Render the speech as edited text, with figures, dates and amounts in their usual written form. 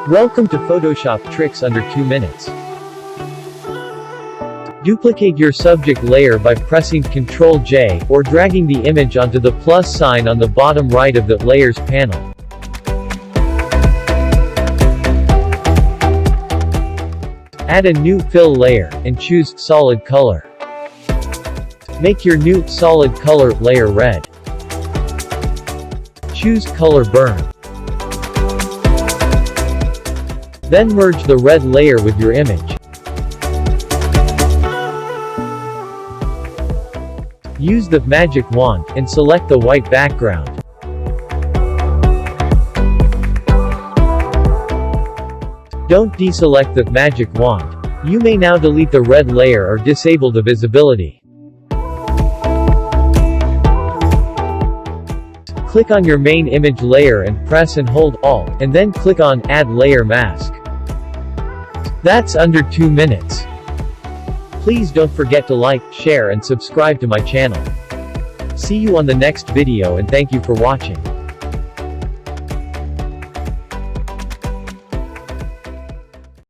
Welcome to Photoshop tricks under 2 minutes. Duplicate your subject layer by pressing Ctrl J, or dragging the image onto the plus sign on the bottom right of the Layers panel. Add a new fill layer, and choose Solid Color. Make your new solid color layer red. Choose Color Burn. Then merge the red layer with your image. Use the magic wand, and select the white background. Don't deselect the magic wand. You may now delete the red layer or disable the visibility. Click on your main image layer and press and hold Alt, and then click on Add Layer Mask. That's under 2 minutes. Please don't forget to like, share and subscribe to my channel. See you on the next video and thank you for watching.